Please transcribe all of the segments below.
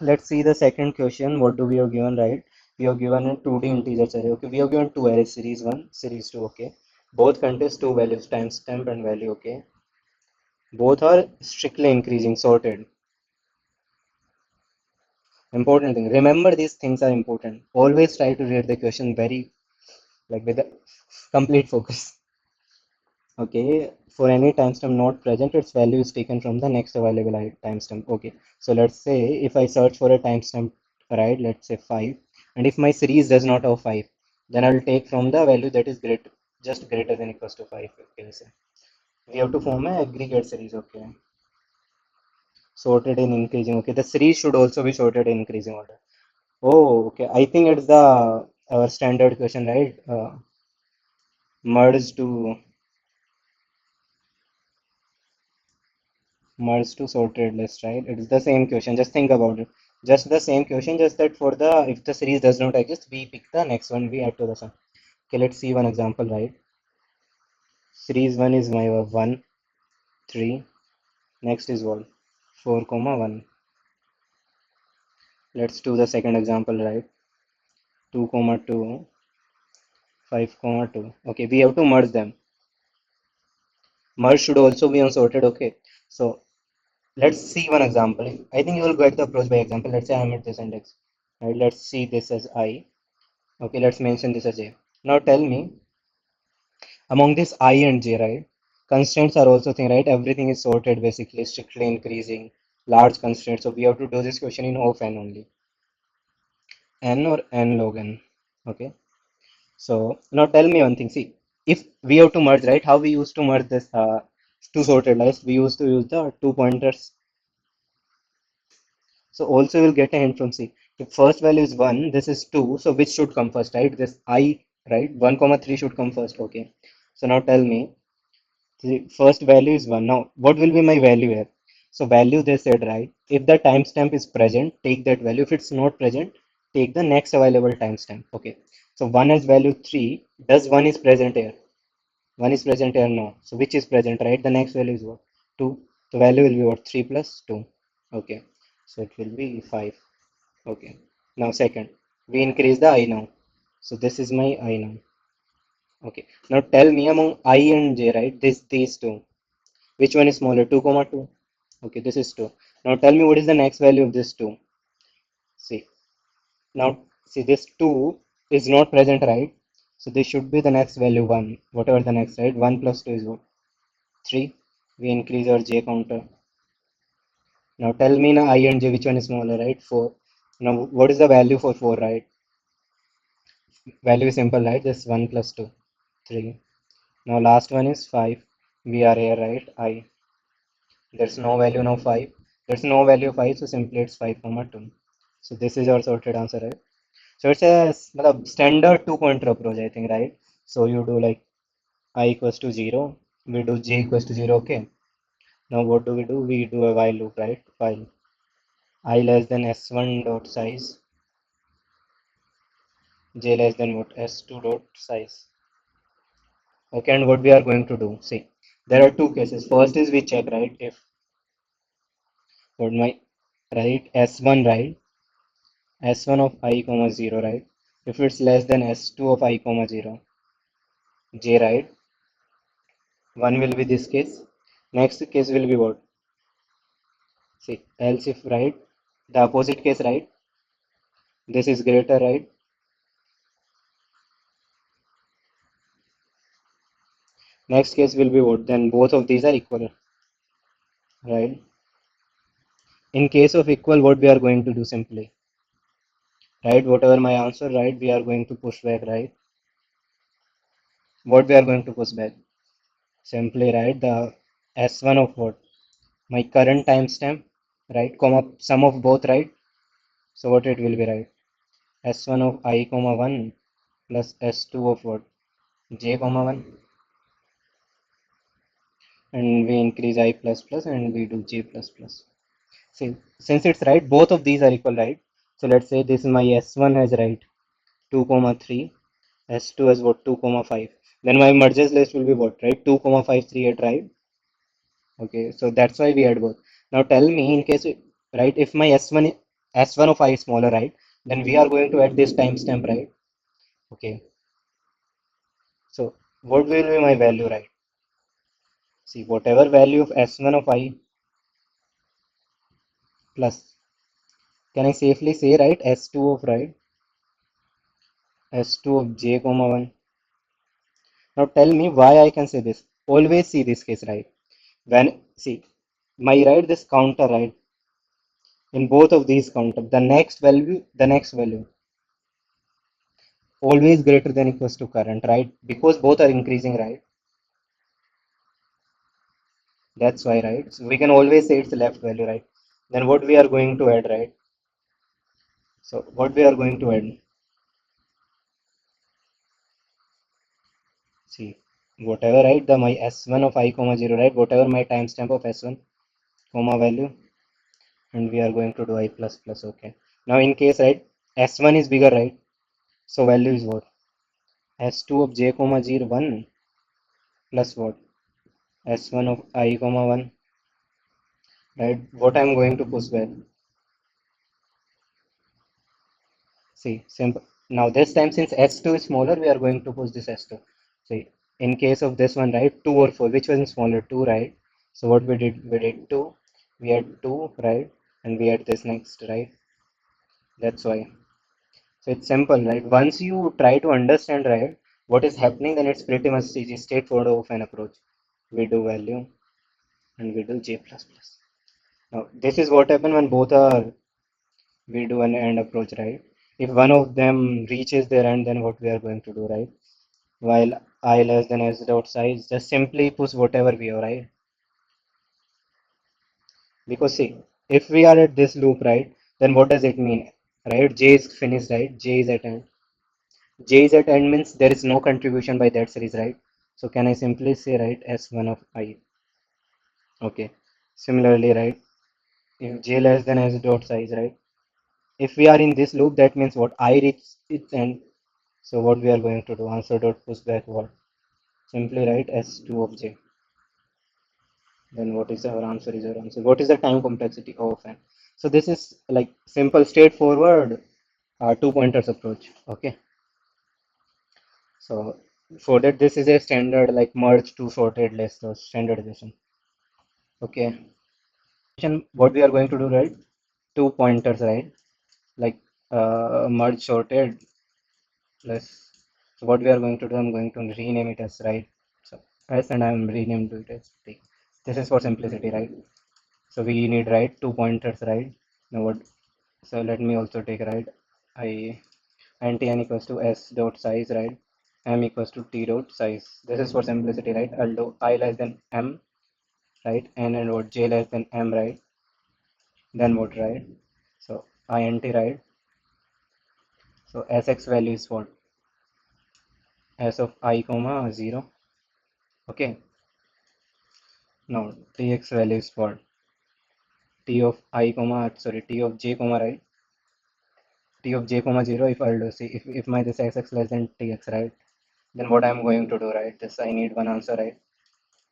let's see the second question. What do we have given, right? We have given a 2D integers array. Okay, we have given two arrays, series 1, series 2. Okay, both contains two values, timestamp and value. Okay, both are strictly increasing, sorted. Important thing. Remember, these things are important. Always try to read the question very like with a complete focus. Okay, for any timestamp not present, its value is taken from the next available timestamp. Okay, so let's say if I search for a timestamp, right, let's say 5, and if my series does not have 5, then I will take from the value that is just greater than equals to 5. Okay, so we have to form an aggregate series. Okay, sorted in increasing. Okay, the series should also be sorted in increasing order. Oh, okay. I think it's the our standard question, right? Merge to merge to sorted list, right? It is the same question. Just think about it. Just the same question, just that for the if the series does not exist, we pick the next one, we add to the sum. Okay, let's see one example, right? Series one is my 1, 3. Next is what? 4, comma 1. Let's do the second example, right? 2, comma 2, 5, comma 2. Okay, we have to merge them. Merge should also be unsorted. Okay, so let's see one example. I think you will get the approach by example. Let's say I'm at this index. Right, let's see this as I. Okay, let's mention this as J. Now tell me, among this I and J, right? Constraints are also thing, right? Everything is sorted basically, strictly increasing, large constraints. So we have to do this question in of n only. N or n log n. Okay. So now tell me one thing. See, if we have to merge, right? How we used to merge this two sorted lists? We used to use the two pointers. So also we'll get a hint from C. If first value is 1, this is 2, so which should come first, right? This I, right? 1 comma 3 should come first. Okay. So now tell me, the first value is 1. Now, what will be my value here? So value they said, right? If the timestamp is present, take that value. If it's not present, take the next available timestamp. Okay. So 1 has value 3. Does 1 is present here? 1 is present here? No. So which is present, right? The next value is what? 2. The value will be what? 3 plus 2. Okay. So it will be 5. Okay. Now second, we increase the I now. So this is my I now. Okay. Now tell me among I and J, right? These two. Which one is smaller? 2 comma 2. Okay, this is 2. Now tell me what is the next value of this 2. See. Now see this 2 is not present, right? So this should be the next value 1. Whatever the next, right? 1 plus 2 is what? 3. We increase our J counter. Now tell me now I and J which one is smaller, right? 4. Now what is the value for 4, right? Value is simple, right? Just 1 plus 2. 3. Now last one is 5. We are here, right? I. There's no value now 5. There's no value 5, so simply it's 5 comma 2. So this is our sorted answer, right? So it's a standard two pointer approach, I think, right? So you do like I equals to 0, we do j equals to 0. Okay. Now what do? We do a while loop, right? While I less than s1 dot size, j less than what? s2 dot size. Okay, and what we are going to do? See, there are two cases. First is we check, right? If what my right s1, right? S1 of I comma 0, right? If it's less than S2 of I comma 0, J, right? 1 will be this case. Next case will be what? See, else if, right? The opposite case, right? This is greater, right? Next case will be what? Then both of these are equal, right? In case of equal, what we are going to do simply, right? Whatever my answer, right? We are going to push back, right? What we are going to push back? Simply, right? The S1 of what? My current timestamp, right? Comma sum of both, right? So what it will be, right? S1 of I comma 1 plus S2 of what? J comma 1, and we increase I plus plus and we do J plus plus. See, since it's right, both of these are equal, right? So let's say this is my S1 has right 2 comma 3, S2 has what? 2 comma 5. Then my merges list will be what, right? 2 comma 5 3 8, right? Okay, so that's why we add both. Now tell me in case, right, if my S1 s1 of I is smaller, right? Then we are going to add this timestamp, right? Okay. So what will be my value, right? See, whatever value of s1 of I plus, can I safely say, right, s2 of, right, s2 of j comma 1. Now tell me why I can say this. Always see this case, right? When, see, my, right, this counter, right, in both of these counter, the next value always greater than equals to current, right? Because both are increasing, right? That's why, right? So we can always say it's the left value, right? Then what we are going to add, right? So what we are going to add, see, whatever, right, the my s1 of I comma 0, right? Whatever my timestamp of s1 comma value, and we are going to do I plus plus, okay. Now in case, right, s1 is bigger, right? So value is what? s2 of j comma 0 1 plus what? s1 of I comma 1, right? What I'm going to push back. See, simple. Now this time since S2 is smaller, we are going to push this S2. See, in case of this one, right, 2 or 4, which one is smaller? 2, right? So what we did 2, we had 2, right? And we had this next, right? That's why. So it's simple, right? Once you try to understand, right, what is happening, then it's pretty much easy, straightforward of an approach. We do value and we do J plus plus. Now this is what happen when both are, we do an AND approach, right? If one of them reaches their end, then what we are going to do, right? While I less than s dot size, just simply push whatever we have, right? Because see, if we are at this loop, right, then what does it mean, right? J is finished, right? J is at end. J is at end means there is no contribution by that series, right? So can I simply say, right, S1 of I? Okay. Similarly, right, if J less than s dot size, right? If we are in this loop, that means what? I reach its end. So what we are going to do? Answer dot push back what? Simply write S2 of J. Then what is our answer? Is our answer? What is the time complexity of n? So this is like simple, straightforward, two pointers approach. Okay. So for that, this is a standard like merge to sorted list or standardization. Okay. What we are going to do, right? Two pointers, right? Like merge sorted less. So what we are going to do, I'm going to rename it as, right. So S, and I'm renamed it as T. This is for simplicity, right? So we need, right, two pointers, right? Now what? So let me also take, right, I and T n equals to S dot size, right? M equals to T dot size. This is for simplicity, right? I'll do I less than M, right? And what? J less than M, right? Then what, right? So int, right? So Sx value is what? S of I comma 0. Okay. Now Tx value is what? T of I comma, sorry, T of J comma, right? T of J comma 0. If I'll do, see, if my this Sx less than Tx, right? Then what I'm going to do, right? This I need one answer, right?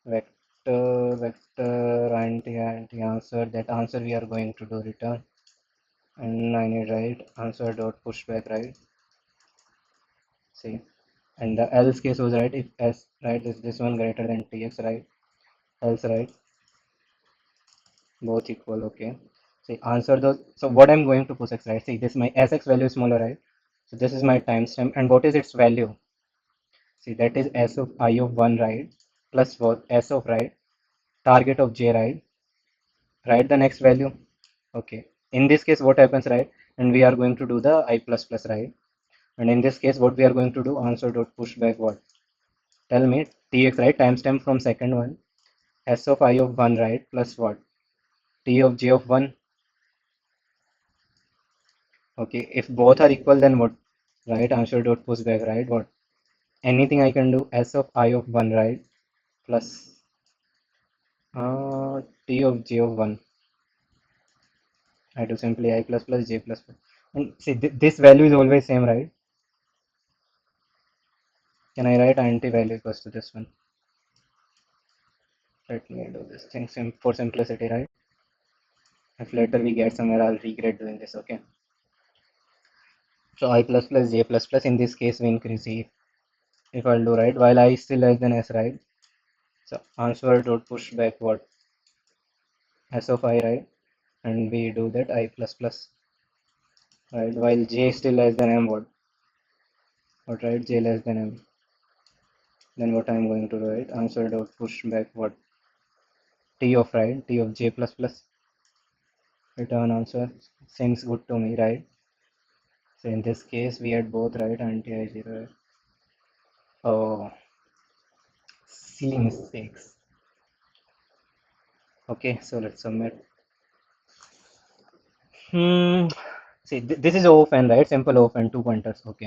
Vector anti answer. That answer we are going to do return, and I need, right, answer dot pushback, right? See, and the else case was, right, if s, right, is this one greater than tx, right? Else, right, both equal. Okay. See, answer those. So what I'm going to push x, right? See, this my sx value is smaller, right? So this is my timestamp, and what is its value? See, that is s of I of 1, right, plus what? S of, right, target of j, right? Write the next value. Okay. In this case, what happens, right? And we are going to do the I plus plus, right? And in this case, what we are going to do, answer dot push back what? Tell me, tx, right? Timestamp from second one, s of I of 1, right? Plus what? T of j of 1. Okay. If both are equal, then what? Right? Answer dot push back, right? What? Anything I can do, s of I of 1, right? Plus t of j of 1. I do simply I plus plus j plus plus. And see, this value is always same, right? Can I write anti value equals to this one? Let me do this thing for simplicity, right? If later we get somewhere, I'll regret doing this. Okay. So I plus plus j plus plus, in this case we increase e if I'll do right, while I is still less than s, right? So answer dot push back what s of I, right? And we do that I plus plus, right? While j is still less than m, what, right? J less than m. Then what I'm going to do, right? Answer dot push back what t of, right? T of j plus plus, return answer. Seems good to me, right? So in this case we had both, right? Anti I 0, right? Oh, silly mistakes. Okay, so let's submit. Hmm. See, this is open, right? Simple open, two pointers. Okay.